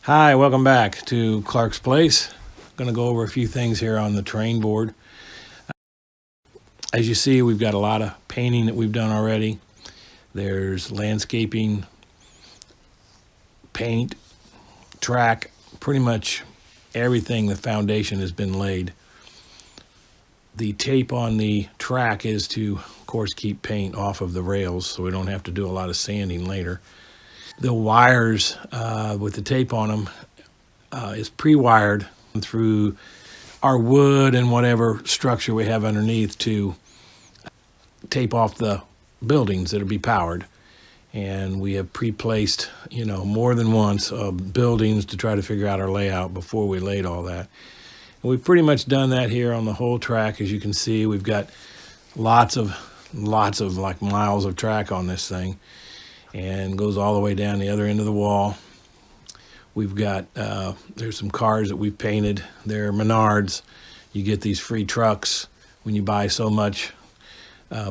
Hi, welcome back to Clark's Place. I'm going to go over a few things here on the terrain board. As you see, we've got a lot of painting that we've done already. There's landscaping, paint, track, pretty much everything. The foundation has been laid. The tape on the track is to, of course, keep paint off of the rails so we don't have to do a lot of sanding later. The wires with the tape on them is pre-wired through our wood and whatever structure we have underneath to tape off the buildings that'll be powered. And we have pre-placed, more than once buildings to try to figure out our layout before we laid all that. And we've pretty much done that here on the whole track. As you can see, we've got lots of like miles of track on this thing, and goes all the way down the other end of the wall. We've got, there's some cars that we've painted. They're Menards. You get these free trucks when you buy so much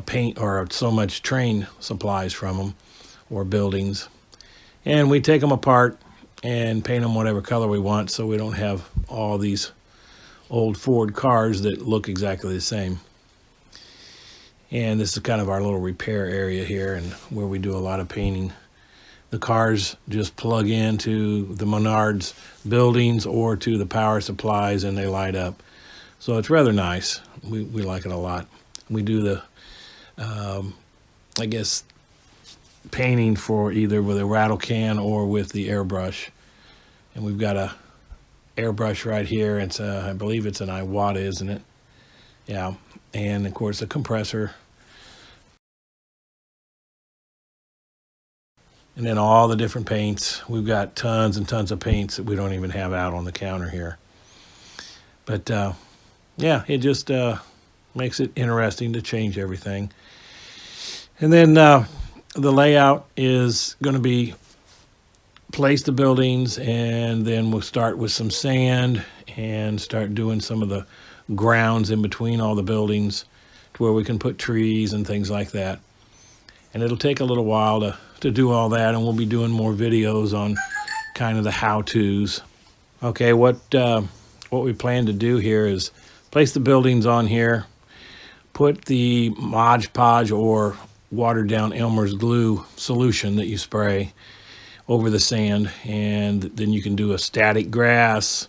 paint or so much train supplies from them or buildings. And we take them apart and paint them whatever color we want so we don't have all these old Ford cars that look exactly the same. And this is kind of our little repair area here and where we do a lot of painting. The cars just plug into the Menards buildings or to the power supplies and they light up. So it's rather nice. We like it a lot. We do the, painting for either with a rattle can or with the airbrush. And we've got a airbrush right here. It's I believe it's an Iwata, isn't it? Yeah. And of course a compressor. And then all the different paints. We've got tons and tons of paints that we don't even have out on the counter here. But yeah, it just makes it interesting to change everything. And then the layout is going to be place the buildings, and then we'll start with some sand and start doing some of the grounds in between all the buildings to where we can put trees and things like that. And it'll take a little while to do all that, and we'll be doing more videos on kind of the how-tos. Okay, what we plan to do here is place the buildings on here, put the Mod Podge or watered down Elmer's glue solution that you spray over the sand, and then you can do a static grass,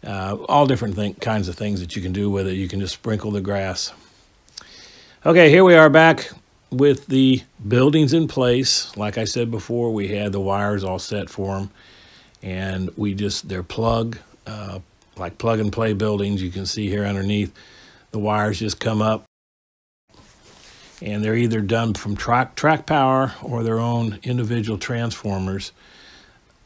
all different kinds of things that you can do with it. You can just sprinkle the grass. Okay, here we are back with the buildings in place. Like I said before, we had the wires all set for them, and they're like plug and play buildings. You can see here underneath, the wires just come up, and they're either done from track power or their own individual transformers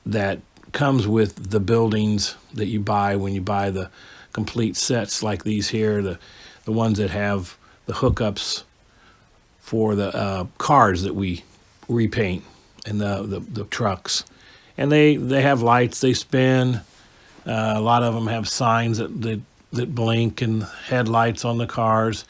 that comes with the buildings that you buy when you buy the complete sets like these here, the ones that have the hookups for the cars that we repaint and the trucks. And they have lights, they spin. A lot of them have signs that blink and headlights on the cars.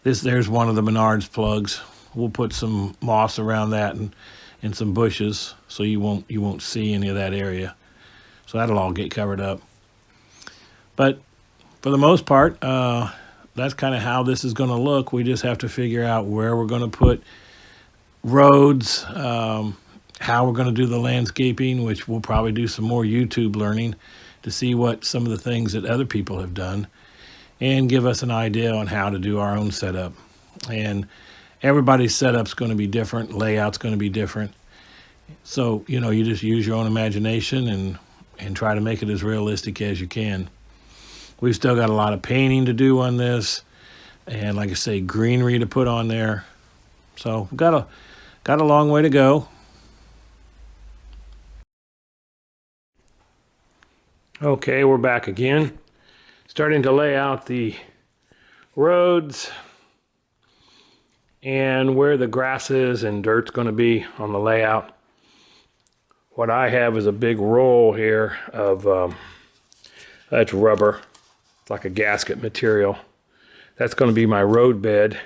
There's one of the Menards plugs. We'll put some moss around that and some bushes so you won't see any of that area. So that'll all get covered up. But for the most part, that's kind of how this is going to look. We just have to figure out where we're going to put roads, how we're going to do the landscaping, which we'll probably do some more YouTube learning to see what some of the things that other people have done and give us an idea on how to do our own setup. And everybody's setup's going to be different, layout's going to be different. So, you just use your own imagination and try to make it as realistic as you can. We've still got a lot of painting to do on this, and like I say, greenery to put on there. So we've got a long way to go. Okay, we're back again. Starting to lay out the roads and where the grasses and dirt's going to be on the layout. What I have is a big roll here of that's rubber. It's like a gasket material. That's going to be my road bed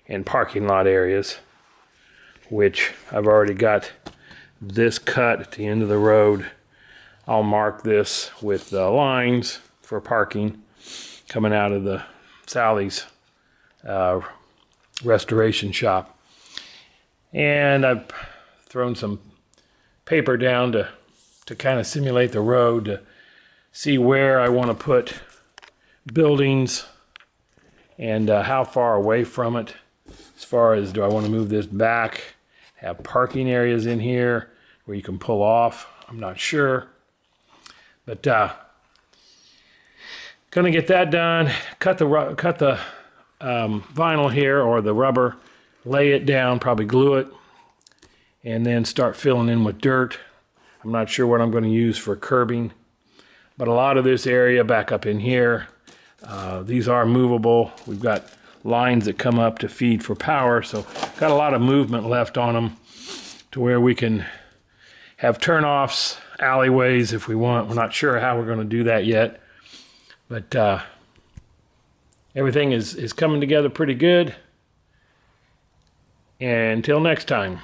and parking lot areas, which I've already got this cut at the end of the road I'll mark this with the lines for parking coming out of the Sally's restoration shop. And I've thrown some paper down to kind of simulate the road, to see where I want to put buildings and how far away from it. As far as, do I want to move this back, have parking areas in here where you can pull off? I'm not sure. But gonna get that done. Cut the vinyl here, or the rubber, lay it down, probably glue it, and then start filling in with dirt. I'm not sure what I'm going to use for curbing, but a lot of this area back up in here, these are movable. We've got lines that come up to feed for power, so got a lot of movement left on them to where we can have turnoffs, alleyways if we want. We're not sure how we're going to do that yet, but everything is coming together pretty good. And until next time.